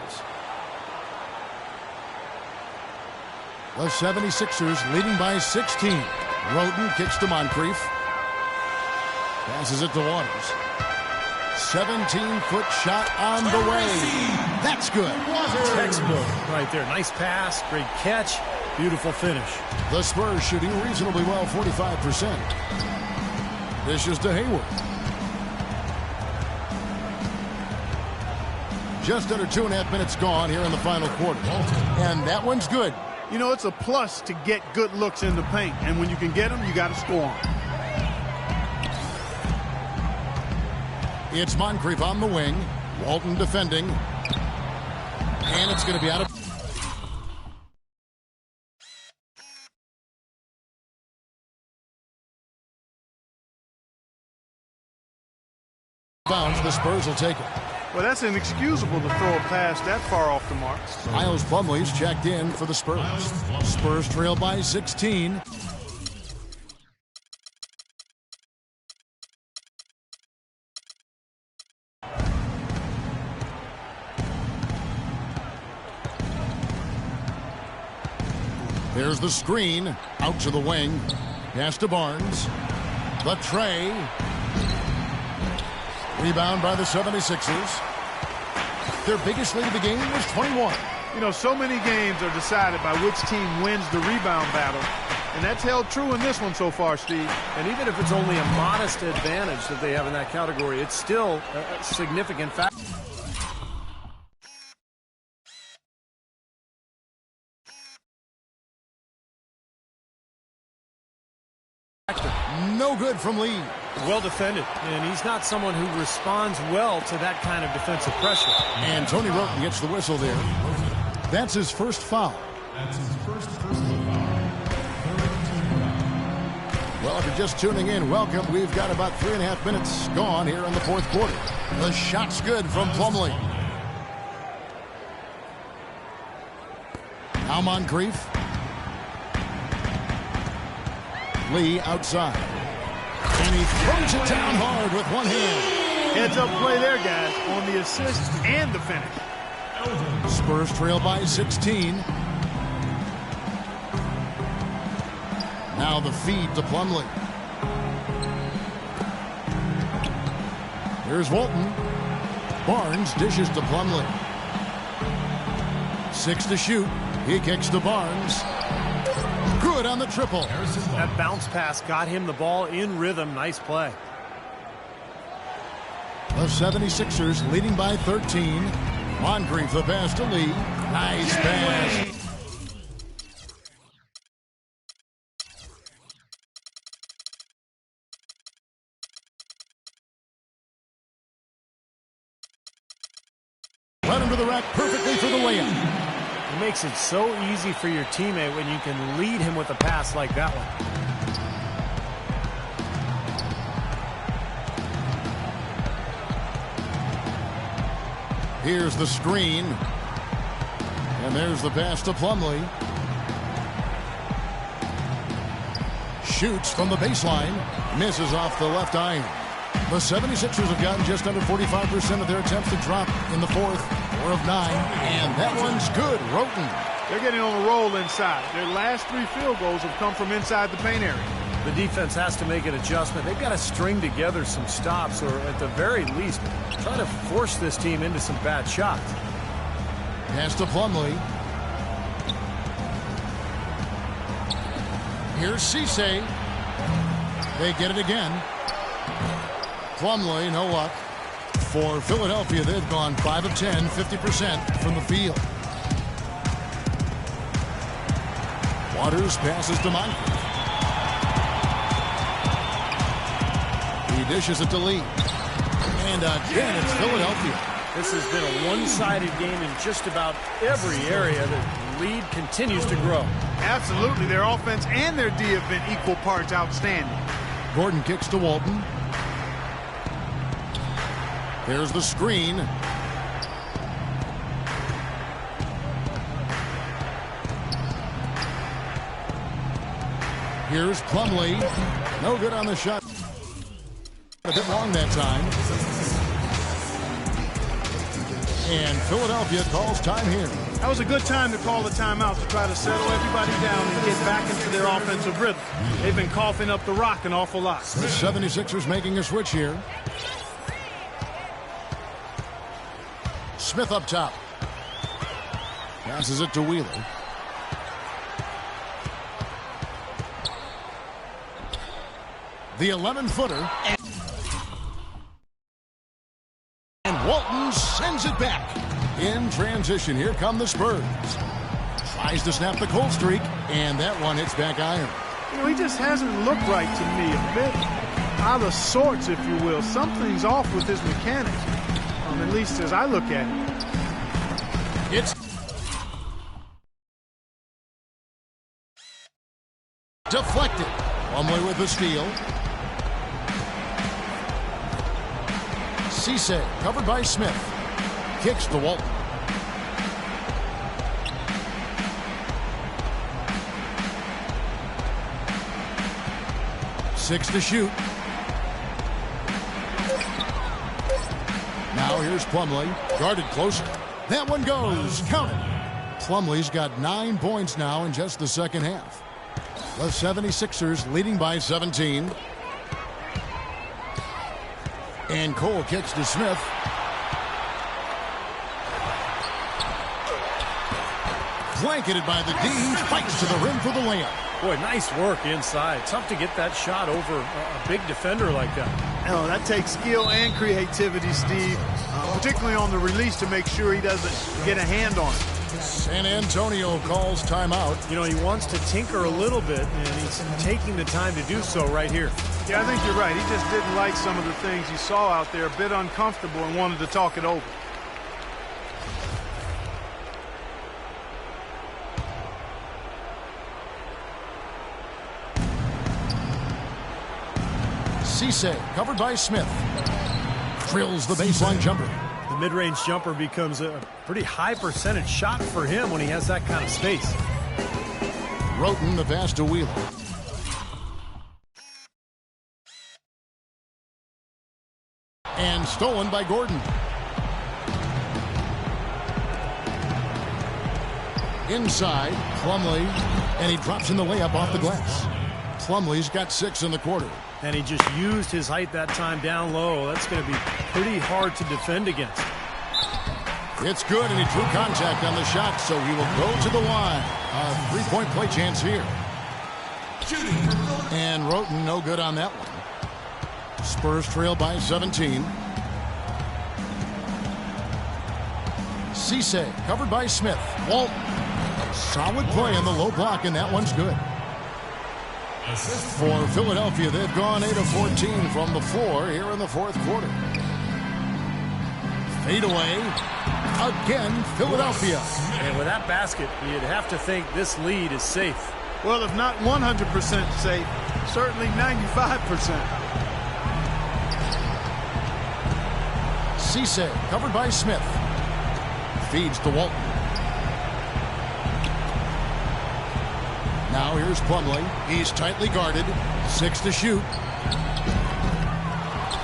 The 76ers leading by 16. Roten kicks to Moncrief. Passes it to Waters. 17-foot shot on the way. That's good. Textbook right there. Nice pass, great catch, beautiful finish. The Spurs shooting reasonably well, 45%. This is to Hayward. Just under 2.5 minutes gone here in the final quarter. And that one's good. You know, it's a plus to get good looks in the paint. And when you can get them, you got to score them. It's Moncrief on the wing. Walton defending. And it's going to be out of bounds. The Spurs will take it. Well, that's inexcusable to throw a pass that far off the mark. Miles Plumlee's checked in for the Spurs. Spurs trail by 16. There's the screen. Out to the wing. Pass to Barnes. The tray. Rebound by the 76ers. Their biggest lead of the game was 21. You know, so many games are decided by which team wins the rebound battle. And that's held true in this one so far, Steve. And even if it's only a modest advantage that they have in that category, it's still a significant factor. No good from Lee. Well defended, and he's not someone who responds well to that kind of defensive pressure. And Tony Roten gets the whistle there. That's his first foul. That's his first personal foul. Well, if you're just tuning in, welcome. We've got about 3.5 minutes gone here in the fourth quarter. The shot's good from Plumlee. Now Moncrief. Lee outside. And he throws it down hard with one hand. Heads up play there, guys, on the assist and the finish. Spurs trail by 16. Now the feed to Plumlee. Here's Walton. Barnes dishes to Plumlee. 6 to shoot. He kicks to Barnes. Good on the triple. That bounce pass got him the ball in rhythm. Nice play. The 76ers leading by 13. Moncrief the pass to Lee. Nice pass. Right under the rack perfectly for the layup. It makes it so easy for your teammate when you can lead him with a pass like that one. Here's the screen. And there's the pass to Plumlee. Shoots from the baseline. Misses off the left iron. The 76ers have gotten just under 45% of their attempts to drop in the fourth. 4 of 9. And that one's good. Roten. They're getting on a roll inside. Their last 3 field goals have come from inside the paint area. The defense has to make an adjustment. They've got to string together some stops, or at the very least, try to force this team into some bad shots. Pass to Plumlee. Here's Cisse. They get it again. Plumlee, no luck. For Philadelphia, they've gone 5 of 10, 50% from the field. Waters passes to Moncrief. He dishes it to Lee. And again, it's Philadelphia. This has been a one-sided game in just about every area. The lead continues to grow. Absolutely. Their offense and their D have been equal parts outstanding. Gordon kicks to Walton. There's the screen. Here's Plumlee. No good on the shot. A bit long that time. And Philadelphia calls time here. That was a good time to call the timeout to try to settle everybody down and get back into their offensive rhythm. They've been coughing up the rock an awful lot. The 76ers making a switch here. Smith up top. Passes it to Wheeler. The 11-footer. And Walton sends it back. In transition, here come the Spurs. Tries to snap the cold streak, and that one hits back iron. You know, he just hasn't looked right to me. A bit out of sorts, if you will. Something's off with his mechanics, at least as I look at it. It's deflected. Plumlee with the steal. Cisse covered by Smith. Kicks to Walton. Six to shoot. Now here's Plumlee. Guarded closer. That one goes. Count it. Plumlee's got 9 points now in just the second half. The 76ers leading by 17. And Cole kicks to Smith. Blanketed by the D. Fights to the rim for the layup. Boy, nice work inside. Tough to get that shot over a big defender like that. Oh, that takes skill and creativity, Steve, particularly on the release to make sure he doesn't get a hand on it. San Antonio calls timeout. You know, he wants to tinker a little bit, and he's taking the time to do so right here. Yeah, I think you're right. He just didn't like some of the things he saw out there, a bit uncomfortable, and wanted to talk it over. Cisse covered by Smith. Drills the baseline jumper. The mid-range jumper becomes a pretty high percentage shot for him when he has that kind of space. Roten the pass to Wheeler. And stolen by Gordon. Inside, Plumlee, and he drops in the layup off the glass. Plumlee's got 6 in the quarter. And he just used his height that time down low. That's going to be pretty hard to defend against. It's good, and he drew contact on the shot, so he will go to the line. A three-point play chance here. And Roten no good on that one. Spurs trail by 17. Cisse covered by Smith. Walton. Solid play in the low block, and that one's good. For Philadelphia, they've gone 8 of 14 from the floor here in the fourth quarter. Fade away. Again, Philadelphia. And with that basket, you'd have to think this lead is safe. Well, if not 100% safe, certainly 95%. Cisse covered by Smith. Feeds to Walton. Now here's Plumlee. He's tightly guarded. 6 to shoot.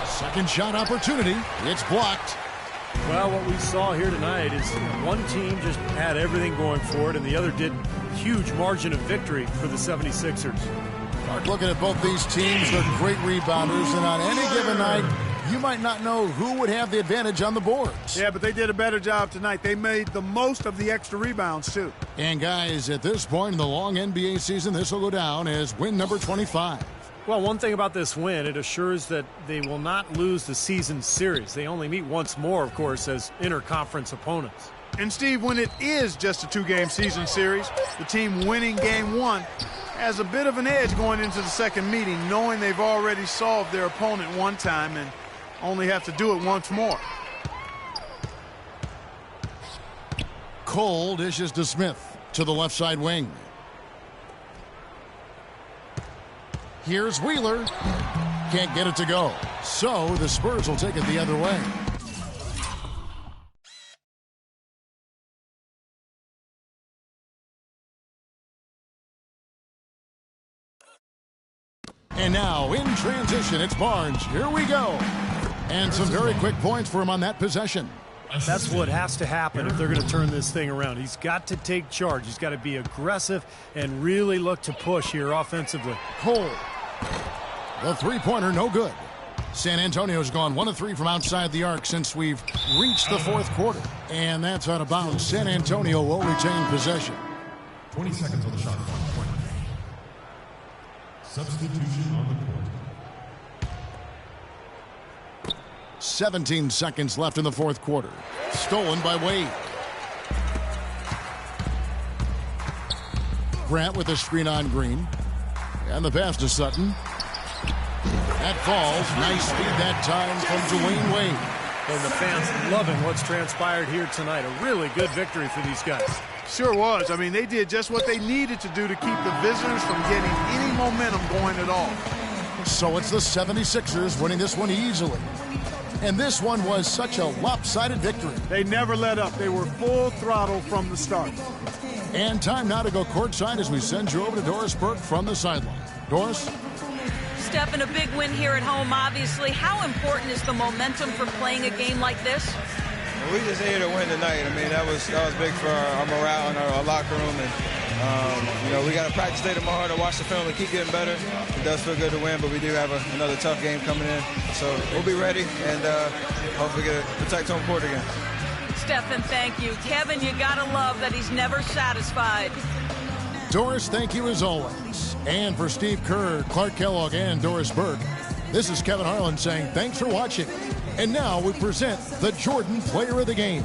Second shot opportunity. It's blocked. Well, what we saw here tonight is one team just had everything going for it, and the other did. Huge margin of victory for the 76ers. Start looking at both these teams. They're great rebounders, and on any given night, you might not know who would have the advantage on the boards. Yeah, but they did a better job tonight. They made the most of the extra rebounds, too. And, guys, at this point in the long NBA season, this will go down as win number 25. Well, one thing about this win, it assures that they will not lose the season series. They only meet once more, of course, as interconference opponents. And, Steve, when it is just a 2-game season series, the team winning game 1 has a bit of an edge going into the second meeting, knowing they've already solved their opponent one time and only have to do it once more. Cole dishes to Smith to the left side wing. Here's Wheeler. Can't get it to go. So the Spurs will take it the other way. And now in transition, it's Barnes. Here we go. And some very quick points for him on that possession. That's what has to happen if they're going to turn this thing around. He's got to take charge. He's got to be aggressive and really look to push here offensively. Cole. The three-pointer, no good. San Antonio's gone 1 of 3 from outside the arc since we've reached the fourth quarter. And that's out of bounds. San Antonio will retain possession. 20 seconds on the shot clock. Substitution on the court. 17 seconds left in the fourth quarter. Stolen by Wade. Grant with a screen on Green. And the pass to Sutton. That falls. Nice speed that time from Dwayne Wade. And the fans loving what's transpired here tonight. A really good victory for these guys. Sure was. I mean, they did just what they needed to do to keep the visitors from getting any momentum going at all. So it's the 76ers winning this one easily. And this one was such a lopsided victory. They never let up. They were full throttle from the start. And time now to go courtside as we send you over to Doris Burke from the sideline. Doris? Stephen, a big win here at home, obviously. How important is the momentum for playing a game like this? We just here to win tonight. I mean, that was big for our morale and our locker room. And, we got to practice today tomorrow to watch the film and keep getting better. It does feel good to win, but we do have another tough game coming in. So we'll be ready and hopefully get to protect home court again. Stephen, thank you. Kevin, you got to love that he's never satisfied. Doris, thank you as always. And for Steve Kerr, Clark Kellogg, and Doris Burke, this is Kevin Harlan saying thanks for watching. And now we present the Jordan Player of the Game.